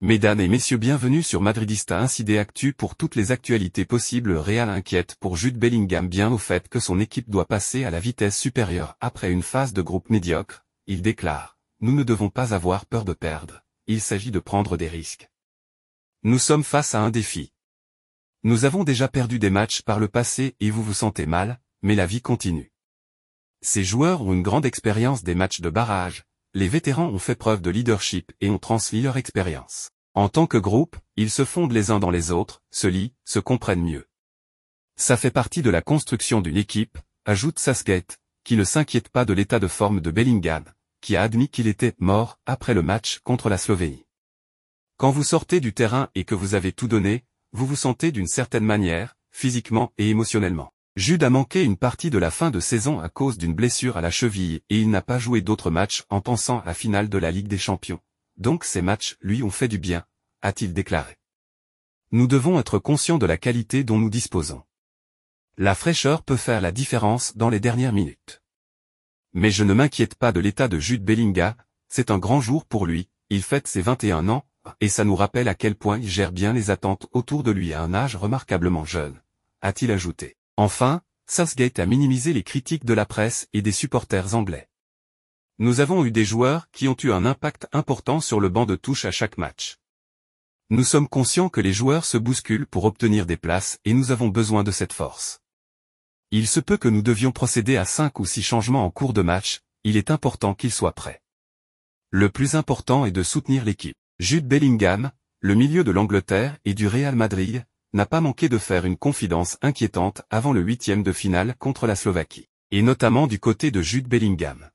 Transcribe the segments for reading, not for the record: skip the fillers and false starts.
Mesdames et messieurs, bienvenue sur Madridista Incidé Actu pour toutes les actualités possibles. Le Real inquiète pour Jude Bellingham. Bien au fait que son équipe doit passer à la vitesse supérieure après une phase de groupe médiocre, il déclare « Nous ne devons pas avoir peur de perdre, il s'agit de prendre des risques. Nous sommes face à un défi. Nous avons déjà perdu des matchs par le passé et vous vous sentez mal, mais la vie continue. Ces joueurs ont une grande expérience des matchs de barrage. Les vétérans ont fait preuve de leadership et ont transmis leur expérience. En tant que groupe, ils se fondent les uns dans les autres, se lient, se comprennent mieux. Ça fait partie de la construction d'une équipe, ajoute Southgate, qui ne s'inquiète pas de l'état de forme de Bellingham, qui a admis qu'il était mort après le match contre la Slovénie. Quand vous sortez du terrain et que vous avez tout donné, vous vous sentez d'une certaine manière, physiquement et émotionnellement. Jude a manqué une partie de la fin de saison à cause d'une blessure à la cheville et il n'a pas joué d'autres matchs en pensant à la finale de la Ligue des Champions. Donc ces matchs lui ont fait du bien, a-t-il déclaré. Nous devons être conscients de la qualité dont nous disposons. La fraîcheur peut faire la différence dans les dernières minutes. Mais je ne m'inquiète pas de l'état de Jude Bellingham, c'est un grand jour pour lui, il fête ses 21 ans, et ça nous rappelle à quel point il gère bien les attentes autour de lui à un âge remarquablement jeune, a-t-il ajouté. Enfin, Southgate a minimisé les critiques de la presse et des supporters anglais. Nous avons eu des joueurs qui ont eu un impact important sur le banc de touche à chaque match. Nous sommes conscients que les joueurs se bousculent pour obtenir des places et nous avons besoin de cette force. Il se peut que nous devions procéder à 5 ou 6 changements en cours de match, il est important qu'ils soient prêts. Le plus important est de soutenir l'équipe. Jude Bellingham, le milieu de l'Angleterre et du Real Madrid, n'a pas manqué de faire une confidence inquiétante avant le 8e de finale contre la Slovaquie, et notamment du côté de Jude Bellingham.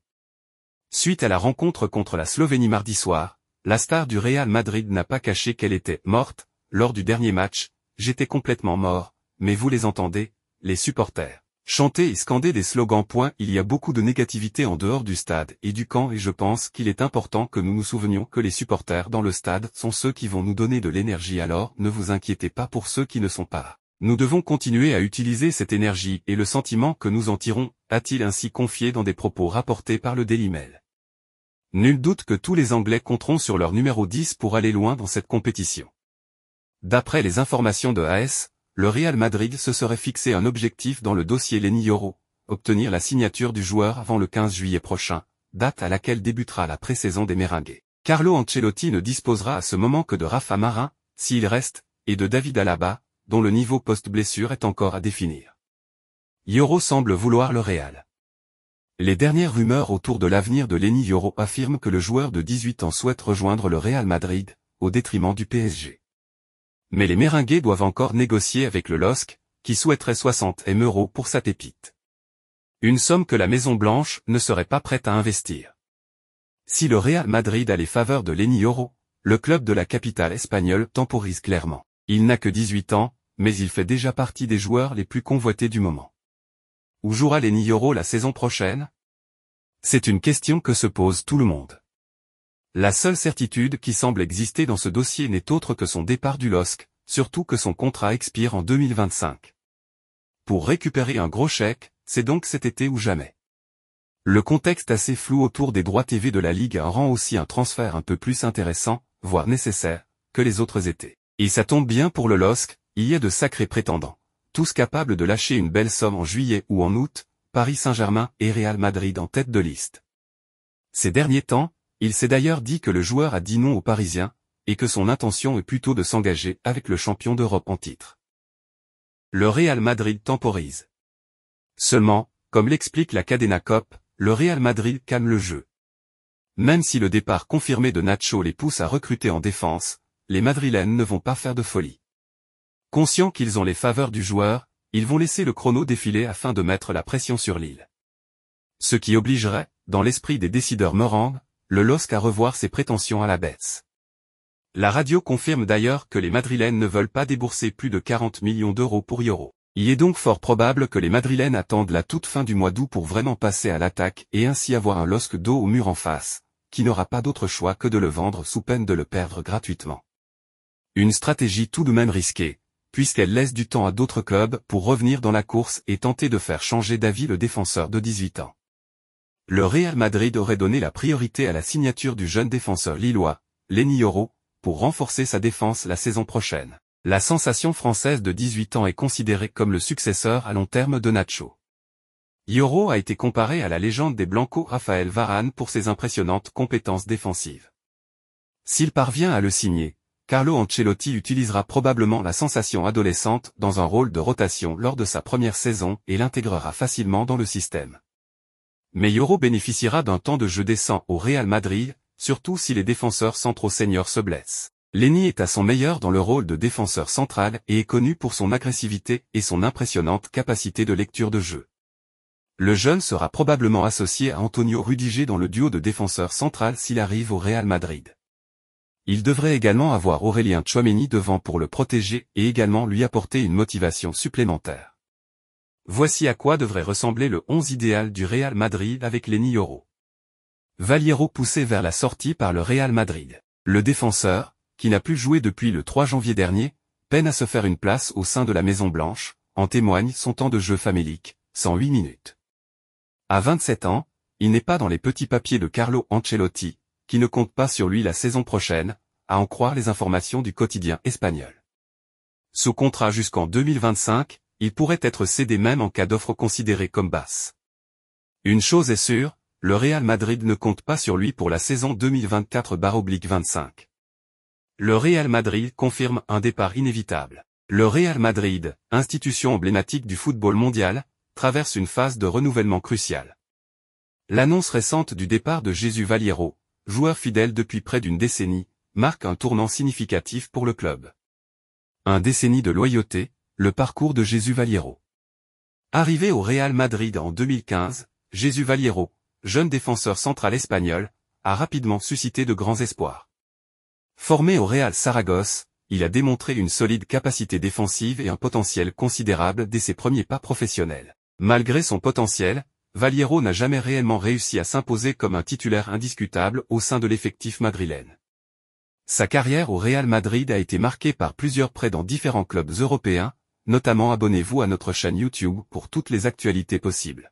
Suite à la rencontre contre la Slovénie mardi soir, la star du Real Madrid n'a pas caché qu'elle était morte. Lors du dernier match, j'étais complètement mort, mais vous les entendez, les supporters, chanter et scander des slogans. Il y a beaucoup de négativité en dehors du stade et du camp et je pense qu'il est important que nous nous souvenions que les supporters dans le stade sont ceux qui vont nous donner de l'énergie, alors ne vous inquiétez pas pour ceux qui ne sont pas là. Nous devons continuer à utiliser cette énergie et le sentiment que nous en tirons, a-t-il ainsi confié dans des propos rapportés par le Daily Mail. Nul doute que tous les Anglais compteront sur leur numéro 10 pour aller loin dans cette compétition. D'après les informations de AS, le Real Madrid se serait fixé un objectif dans le dossier Lenny Yoro, obtenir la signature du joueur avant le 15 juillet prochain, date à laquelle débutera la pré-saison des Merengues. Carlo Ancelotti ne disposera à ce moment que de Rafa Marin, s'il reste, et de David Alaba, dont le niveau post-blessure est encore à définir. Yoro semble vouloir le Real. Les dernières rumeurs autour de l'avenir de Lenny Yoro affirment que le joueur de 18 ans souhaite rejoindre le Real Madrid, au détriment du PSG. Mais les Merengues doivent encore négocier avec le LOSC, qui souhaiterait 60 M € pour sa pépite. Une somme que la Maison Blanche ne serait pas prête à investir. Si le Real Madrid a les faveurs de Lenny Yoro, le club de la capitale espagnole temporise clairement. Il n'a que 18 ans, mais il fait déjà partie des joueurs les plus convoités du moment. Où jouera Lenny Yoro la saison prochaine? C'est une question que se pose tout le monde. La seule certitude qui semble exister dans ce dossier n'est autre que son départ du LOSC, surtout que son contrat expire en 2025. Pour récupérer un gros chèque, c'est donc cet été ou jamais. Le contexte assez flou autour des droits TV de la Ligue rend aussi un transfert un peu plus intéressant, voire nécessaire, que les autres étés. Et ça tombe bien pour le LOSC, il y a de sacrés prétendants, tous capables de lâcher une belle somme en juillet ou en août, Paris Saint-Germain et Real Madrid en tête de liste. Ces derniers temps, il s'est d'ailleurs dit que le joueur a dit non aux Parisiens, et que son intention est plutôt de s'engager avec le champion d'Europe en titre. Le Real Madrid temporise. Seulement, comme l'explique la Cadena Cop, le Real Madrid calme le jeu. Même si le départ confirmé de Nacho les pousse à recruter en défense, les Madrilènes ne vont pas faire de folie. Conscients qu'ils ont les faveurs du joueur, ils vont laisser le chrono défiler afin de mettre la pression sur Lille. Ce qui obligerait, dans l'esprit des décideurs merengues, le LOSC à revoir ses prétentions à la baisse. La radio confirme d'ailleurs que les Madrilènes ne veulent pas débourser plus de 40 millions € pour Yoro. Il est donc fort probable que les Madrilènes attendent la toute fin du mois d'août pour vraiment passer à l'attaque et ainsi avoir un LOSC dos au mur en face, qui n'aura pas d'autre choix que de le vendre sous peine de le perdre gratuitement. Une stratégie tout de même risquée, puisqu'elle laisse du temps à d'autres clubs pour revenir dans la course et tenter de faire changer d'avis le défenseur de 18 ans. Le Real Madrid aurait donné la priorité à la signature du jeune défenseur lillois, Lenny Yoro, pour renforcer sa défense la saison prochaine. La sensation française de 18 ans est considérée comme le successeur à long terme de Nacho. Yoro a été comparé à la légende des Blancos Raphaël Varane pour ses impressionnantes compétences défensives. S'il parvient à le signer, Carlo Ancelotti utilisera probablement la sensation adolescente dans un rôle de rotation lors de sa première saison et l'intégrera facilement dans le système. Mais Yoro bénéficiera d'un temps de jeu décent au Real Madrid, surtout si les défenseurs centraux seniors se blessent. Lenny est à son meilleur dans le rôle de défenseur central et est connu pour son agressivité et son impressionnante capacité de lecture de jeu. Le jeune sera probablement associé à Antonio Rudiger dans le duo de défenseurs central s'il arrive au Real Madrid. Il devrait également avoir Aurélien Tchouaméni devant pour le protéger et également lui apporter une motivation supplémentaire. Voici à quoi devrait ressembler le 11 idéal du Real Madrid avec Lenny Yoro. Valliero poussé vers la sortie par le Real Madrid. Le défenseur, qui n'a plus joué depuis le 3 janvier dernier, peine à se faire une place au sein de la Maison Blanche, en témoigne son temps de jeu famélique, 108 minutes. À 27 ans, il n'est pas dans les petits papiers de Carlo Ancelotti, qui ne compte pas sur lui la saison prochaine, à en croire les informations du quotidien espagnol. Sous contrat jusqu'en 2025, il pourrait être cédé même en cas d'offre considérée comme basse. Une chose est sûre, le Real Madrid ne compte pas sur lui pour la saison 2024/25. Le Real Madrid confirme un départ inévitable. Le Real Madrid, institution emblématique du football mondial, traverse une phase de renouvellement cruciale. L'annonce récente du départ de Jesús Valliero, joueur fidèle depuis près d'une décennie, marque un tournant significatif pour le club. Un décennie de loyauté, le parcours de Jesús Valliero. Arrivé au Real Madrid en 2015, Jesús Valliero, jeune défenseur central espagnol, a rapidement suscité de grands espoirs. Formé au Real Saragosse, il a démontré une solide capacité défensive et un potentiel considérable dès ses premiers pas professionnels. Malgré son potentiel, Valliero n'a jamais réellement réussi à s'imposer comme un titulaire indiscutable au sein de l'effectif madrilène. Sa carrière au Real Madrid a été marquée par plusieurs prêts dans différents clubs européens, notamment abonnez-vous à notre chaîne YouTube pour toutes les actualités possibles.